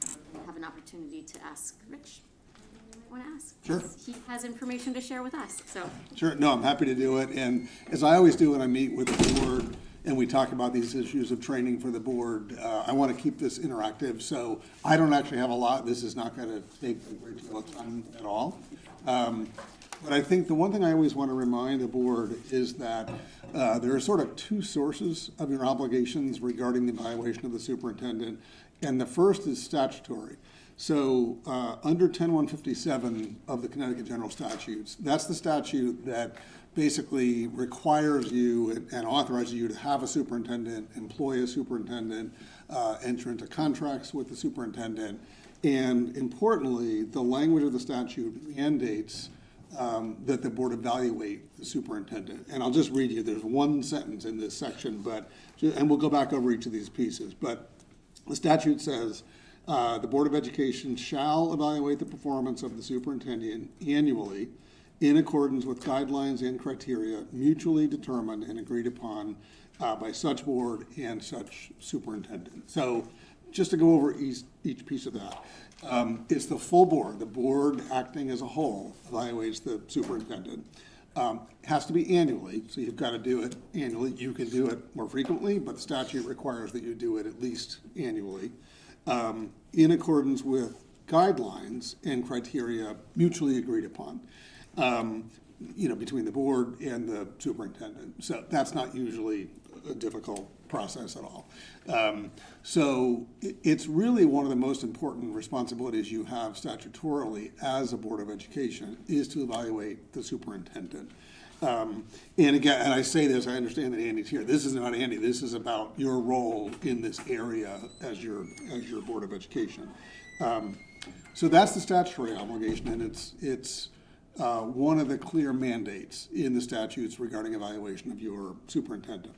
and have an opportunity to ask Rich what you might want to ask. Sure. He has information to share with us, so. Sure, no, I'm happy to do it, and as I always do when I meet with the board and we talk about these issues of training for the board, I want to keep this interactive, so I don't actually have a lot. This is not going to take a great deal of time at all. But I think the one thing I always want to remind the board is that there are sort of two sources of your obligations regarding the evaluation of the superintendent, and the first is statutory. So under 10-157 of the Connecticut General Statutes, that's the statute that basically requires you and authorizes you to have a superintendent, employ a superintendent, enter into contracts with the superintendent, and importantly, the language of the statute mandates that the board evaluate the superintendent. And I'll just read you, there's one sentence in this section, and we'll go back over each of these pieces, but the statute says, the Board of Education shall evaluate the performance of the superintendent annually in accordance with guidelines and criteria mutually determined and agreed upon by such board and such superintendent. So just to go over each piece of that, it's the full board. The board acting as a whole evaluates the superintendent. Has to be annually, so you've got to do it annually. You can do it more frequently, but the statute requires that you do it at least annually. In accordance with guidelines and criteria mutually agreed upon, between the board and the superintendent. So that's not usually a difficult process at all. So it's really one of the most important responsibilities you have statutorily as a Board of Education is to evaluate the superintendent. And again, and I say this, I understand that Andy's here. This is not Andy. This is about your role in this area as your Board of Education. So that's the statutory obligation, and it's one of the clear mandates in the statutes regarding evaluation of your superintendent.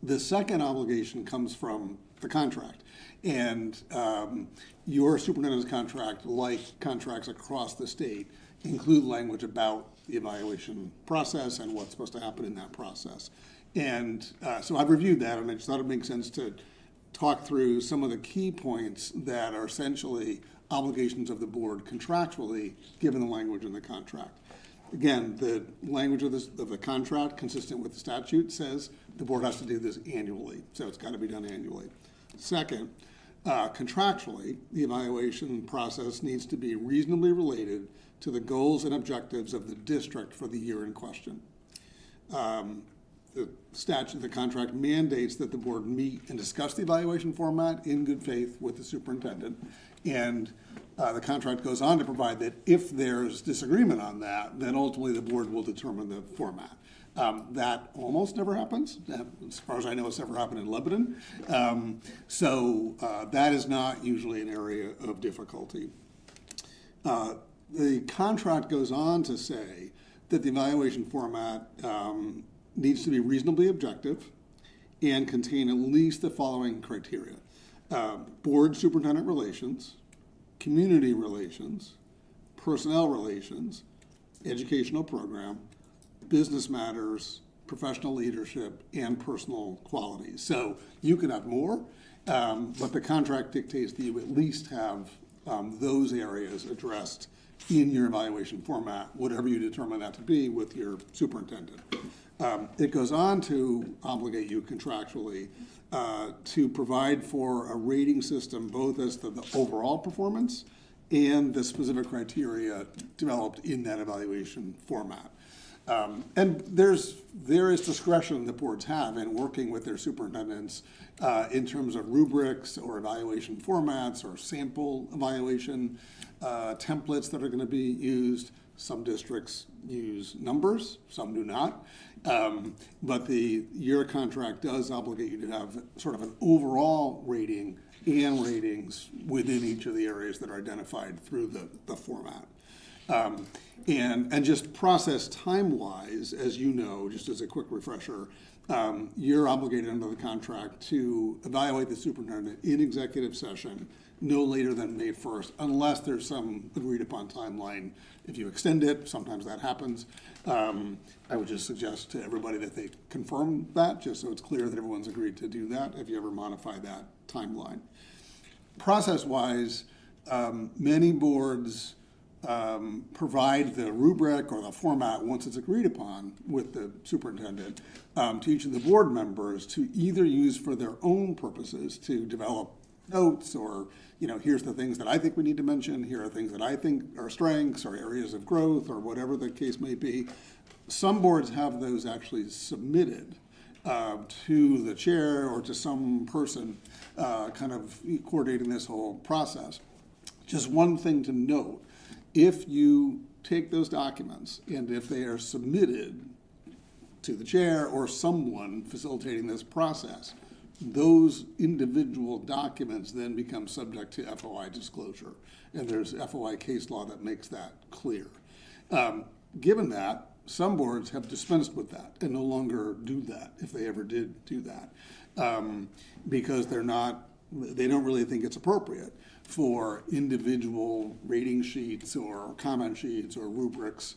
The second obligation comes from the contract, and your superintendent's contract, like contracts across the state, include language about the evaluation process and what's supposed to happen in that process. And so I've reviewed that, and I just thought it makes sense to talk through some of the key points that are essentially obligations of the board contractually, given the language in the contract. Again, the language of the contract, consistent with the statute, says the board has to do this annually, so it's got to be done annually. Second, contractually, the evaluation process needs to be reasonably related to the goals and objectives of the district for the year in question. the statute, the contract mandates that the board meet and discuss the evaluation format in good faith with the superintendent. And the contract goes on to provide that if there's disagreement on that, then ultimately the board will determine the format. That almost never happens. As far as I know, it's never happened in Lebanon. So that is not usually an area of difficulty. The contract goes on to say that the evaluation format needs to be reasonably objective and contain at least the following criteria: board superintendent relations, community relations, personnel relations, educational program, business matters, professional leadership, and personal qualities. So you can have more, but the contract dictates that you at least have those areas addressed in your evaluation format, whatever you determine that to be with your superintendent. It goes on to obligate you contractually to provide for a rating system both as to the overall performance and the specific criteria developed in that evaluation format. And there is discretion that boards have in working with their superintendents in terms of rubrics or evaluation formats or sample evaluation templates that are going to be used. Some districts use numbers, some do not. But your contract does obligate you to have sort of an overall rating and ratings within each of the areas that are identified through the format. And just process time-wise, as you know, just as a quick refresher, you're obligated under the contract to evaluate the superintendent in executive session no later than May 1st, unless there's some agreed-upon timeline. If you extend it, sometimes that happens. I would just suggest to everybody that they confirm that, just so it's clear that everyone's agreed to do that if you ever modify that timeline. Process-wise, many boards provide the rubric or the format once it's agreed upon with the superintendent to each of the board members to either use for their own purposes to develop notes or, here's the things that I think we need to mention, here are things that I think are strengths or areas of growth or whatever the case may be. Some boards have those actually submitted to the chair or to some person kind of coordinating this whole process. Just one thing to note: if you take those documents and if they are submitted to the chair or someone facilitating this process, those individual documents then become subject to FOI disclosure. And there's FOI case law that makes that clear. Given that, some boards have dispensed with that and no longer do that, if they ever did do that, because they don't really think it's appropriate for individual rating sheets or comment sheets or rubrics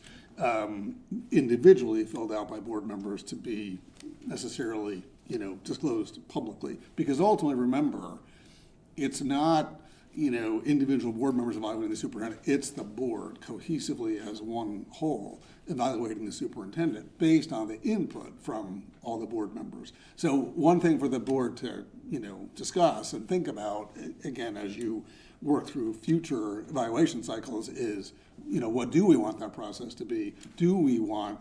individually filled out by board members to be necessarily disclosed publicly. Because ultimately, remember, it's not individual board members evaluating the superintendent, it's the board cohesively as one whole evaluating the superintendent based on the input from all the board members. So one thing for the board to discuss and think about, again, as you work through future evaluation cycles is, what do we want that process to be? Do we want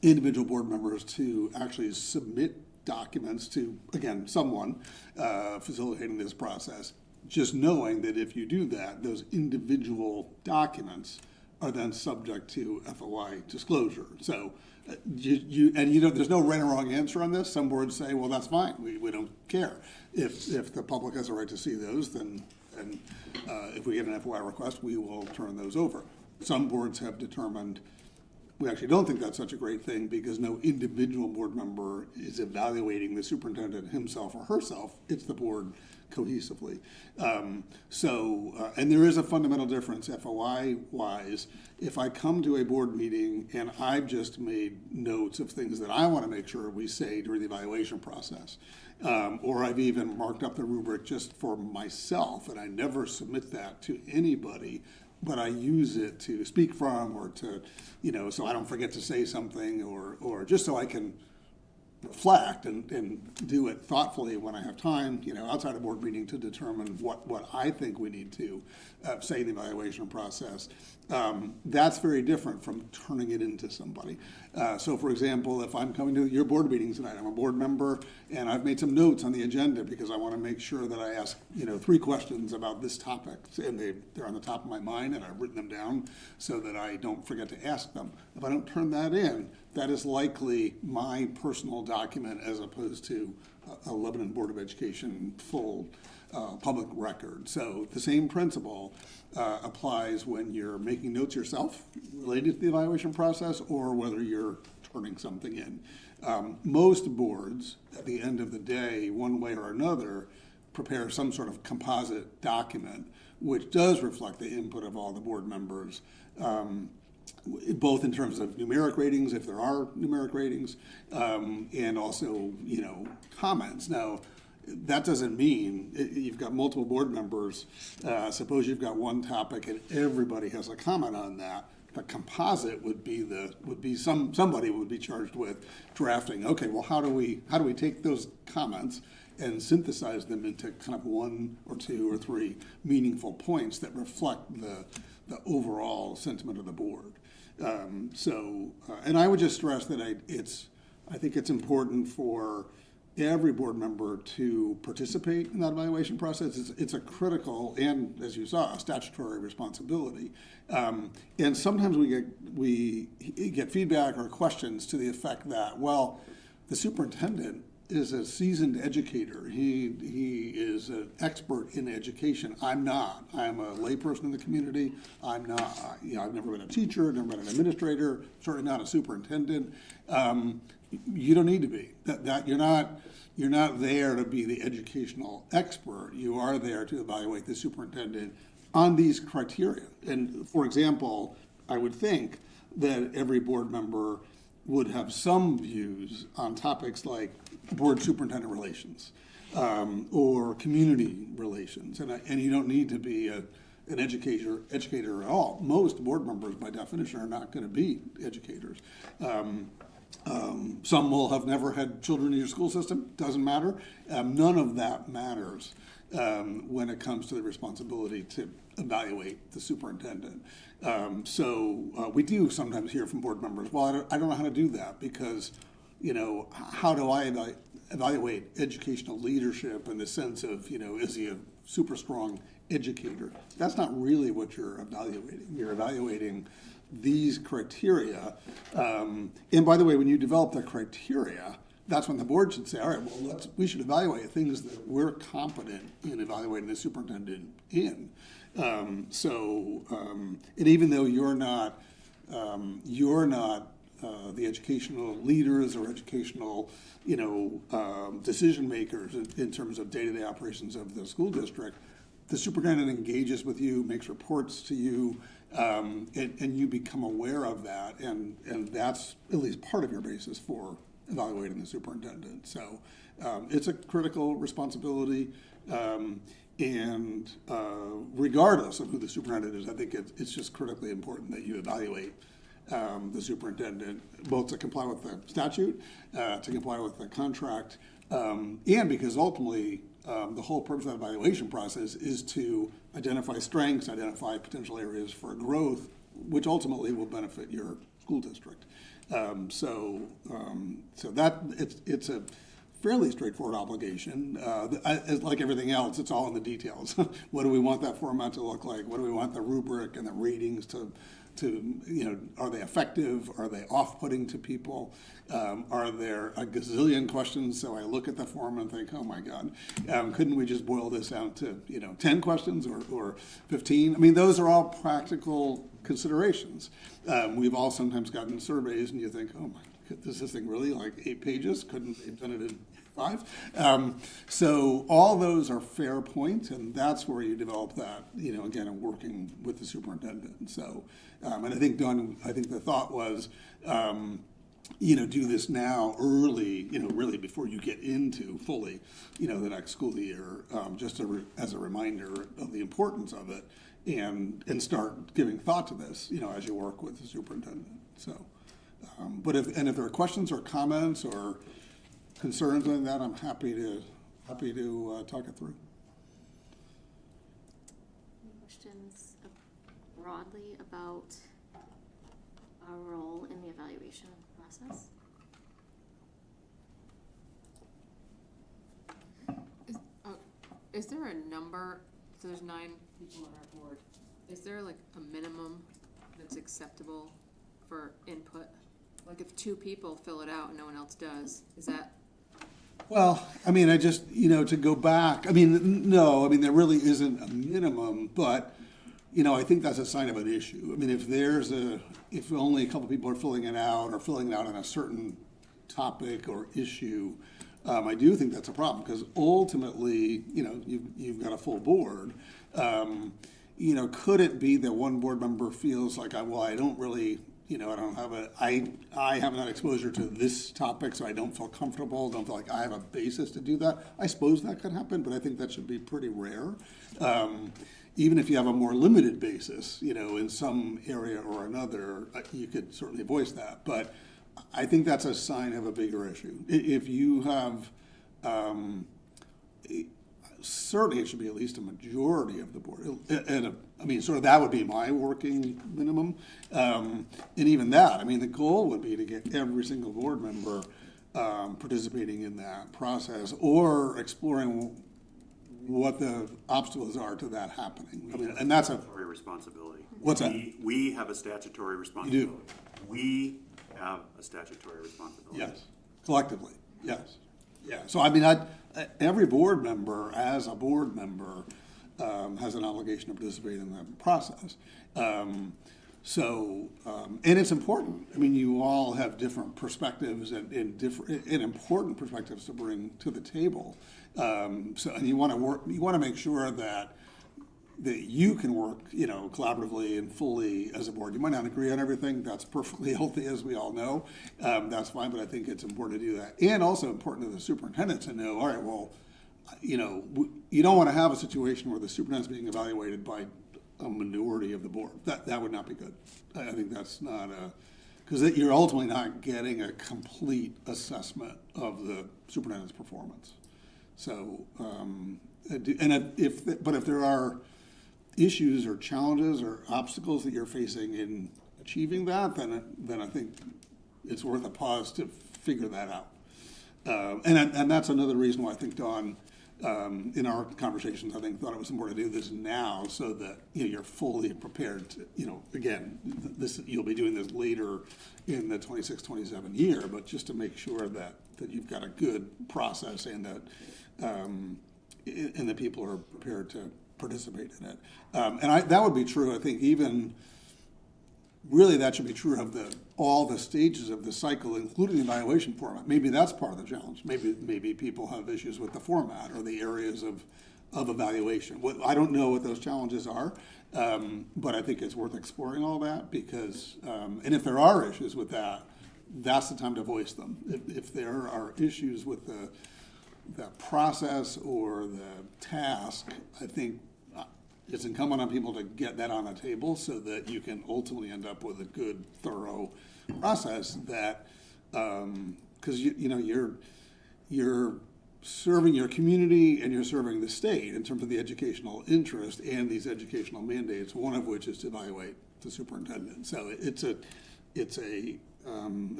individual board members to actually submit documents to, again, someone facilitating this process, just knowing that if you do that, those individual documents are then subject to FOI disclosure. So there's no right or wrong answer on this. Some boards say, well, that's fine. We don't care. If the public has a right to see those, then if we get an FOI request, we will turn those over. Some boards have determined we actually don't think that's such a great thing because no individual board member is evaluating the superintendent himself or herself. It's the board cohesively. And there is a fundamental difference FOI-wise. If I come to a board meeting and I've just made notes of things that I want to make sure we say during the evaluation process, or I've even marked up the rubric just for myself, and I never submit that to anybody, but I use it to speak from or to, so I don't forget to say something or just so I can reflect and do it thoughtfully when I have time, outside a board meeting to determine what I think we need to say in the evaluation process. That's very different from turning it into somebody. So for example, if I'm coming to your board meetings tonight, I'm a board member, and I've made some notes on the agenda because I want to make sure that I ask, 3 questions about this topic, and they're on the top of my mind, and I've written them down so that I don't forget to ask them. If I don't turn that in, that is likely my personal document as opposed to a Lebanon Board of Education full public record. So the same principle applies when you're making notes yourself related to the evaluation process or whether you're turning something in. Most boards, at the end of the day, one way or another, prepare some sort of composite document which does reflect the input of all the board members, both in terms of numeric ratings, if there are numeric ratings, and also, comments. Now, that doesn't mean you've got multiple board members. Suppose you've got one topic and everybody has a comment on that. The composite would be somebody would be charged with drafting. Okay, well, how do we take those comments and synthesize them into kind of 1 or 2 or 3 meaningful points that reflect the overall sentiment of the board. And I would just stress that I think it's important for every board member to participate in that evaluation process. It's a critical and, as you saw, a statutory responsibility. And sometimes we get feedback or questions to the effect that, well, the superintendent is a seasoned educator. He is an expert in education. I'm not. I'm a layperson in the community. I'm not. I've never been a teacher, never been an administrator, certainly not a superintendent. You don't need to be. You're not there to be the educational expert. You are there to evaluate the superintendent on these criteria. And for example, I would think that every board member would have some views on topics like board superintendent relations or community relations. And you don't need to be an educator at all. Most board members, by definition, are not going to be educators. Some will have never had children in your school system, doesn't matter. None of that matters when it comes to the responsibility to evaluate the superintendent. We do sometimes hear from board members, well, I don't know how to do that because, how do I evaluate educational leadership in the sense of, is he a super strong educator? That's not really what you're evaluating. You're evaluating these criteria. And by the way, when you develop the criteria, that's when the board should say, all right, well, we should evaluate things that we're competent in evaluating the superintendent in. And even though you're not the educational leaders or educational, decision makers in terms of day-to-day operations of the school district, the superintendent engages with you, makes reports to you, and you become aware of that, and that's at least part of your basis for evaluating the superintendent. So it's a critical responsibility, and regardless of who the superintendent is, I think it's just critically important that you evaluate the superintendent, both to comply with the statute, to comply with the contract, and because ultimately the whole purpose of that evaluation process is to identify strengths, identify potential areas for growth, which ultimately will benefit your school district. So that it's a fairly straightforward obligation. Like everything else, it's all in the details. What do we want that format to look like? What do we want the rubric and the ratings to are they effective? Are they off-putting to people? Are there a gazillion questions? So I look at the form and think, oh my God, couldn't we just boil this down to 10 questions or 15? I mean, those are all practical considerations. We've all sometimes gotten surveys and you think, oh my God, is this thing really like 8 pages? Couldn't they have done it in 5? So all those are fair points, and that's where you develop that, again, in working with the superintendent. So, and I think, Dawn, the thought was, do this now early, really before you get into fully, the next school year, just as a reminder of the importance of it, and start giving thought to this, as you work with the superintendent. So, but if there are questions or comments or concerns on that, I'm happy to talk it through. Any questions broadly about our role in the evaluation process? process. Is there a number, so there's 9 people on our board, is there like a minimum that's acceptable for input? Like if 2 people fill it out and no one else does, is that, Well, I mean, I just, to go back, I mean, no, I mean, there really isn't a minimum, but, I think that's a sign of an issue. I mean, if only a couple people are filling it out or filling it out on a certain topic or issue, I do think that's a problem, because ultimately, you've got a full board. Could it be that one board member feels like, well, I don't really, I don't have I haven't had exposure to this topic, so I don't feel comfortable, don't feel like I have a basis to do that. I suppose that could happen, but I think that should be pretty rare. Even if you have a more limited basis, in some area or another, you could certainly voice that. But I think that's a sign of a bigger issue. If you have, certainly it should be at least a majority of the board. And I mean, sort of that would be my working minimum. And even that, I mean, the goal would be to get every single board member participating in that process or exploring what the obstacles are to that happening. I mean, and that's a Statutory responsibility. What's that? We have a statutory responsibility. We have a statutory responsibility. Yes, collectively, yes. Yeah, so I mean, every board member, as a board member, has an obligation to participate in that process. And it's important. I mean, you all have different perspectives and important perspectives to bring to the table. And you want to make sure that you can work, collaboratively and fully as a board. You might not agree on everything. That's perfectly healthy, as we all know. That's fine, but I think it's important to do that. And also important to the superintendent to know, all right, well, you don't want to have a situation where the superintendent's being evaluated by a minority of the board. That would not be good. I think that's not because you're ultimately not getting a complete assessment of the superintendent's performance. So, if there are issues or challenges or obstacles that you're facing in achieving that, then I think it's worth a pause to figure that out. And that's another reason why I think Dawn, in our conversations, I think thought it was important to do this now so that you're fully prepared to, again, you'll be doing this later in the 26-27 year, but just to make sure that you've got a good process and that people are prepared to participate in it. That would be true, I think, even really that should be true of all the stages of the cycle, including the evaluation format. Maybe that's part of the challenge. Maybe people have issues with the format or the areas of evaluation. I don't know what those challenges are, but I think it's worth exploring all that because, and if there are issues with that, that's the time to voice them. If there are issues with the process or the task, I think it's incumbent on people to get that on the table so that you can ultimately end up with a good, thorough process that, because you're serving your community and you're serving the state in terms of the educational interest and these educational mandates, one of which is to evaluate the superintendent. So it's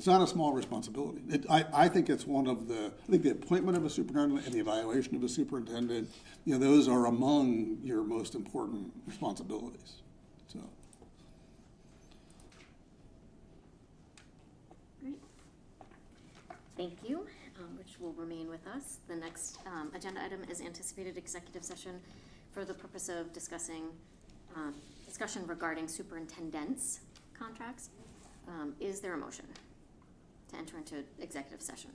not a small responsibility. I think it's I think the appointment of a superintendent and the evaluation of a superintendent, those are among your most important responsibilities, so. Great. Thank you, which will remain with us. The next agenda item is anticipated executive session for the purpose of discussion regarding superintendent's contracts. Is there a motion to enter into executive session?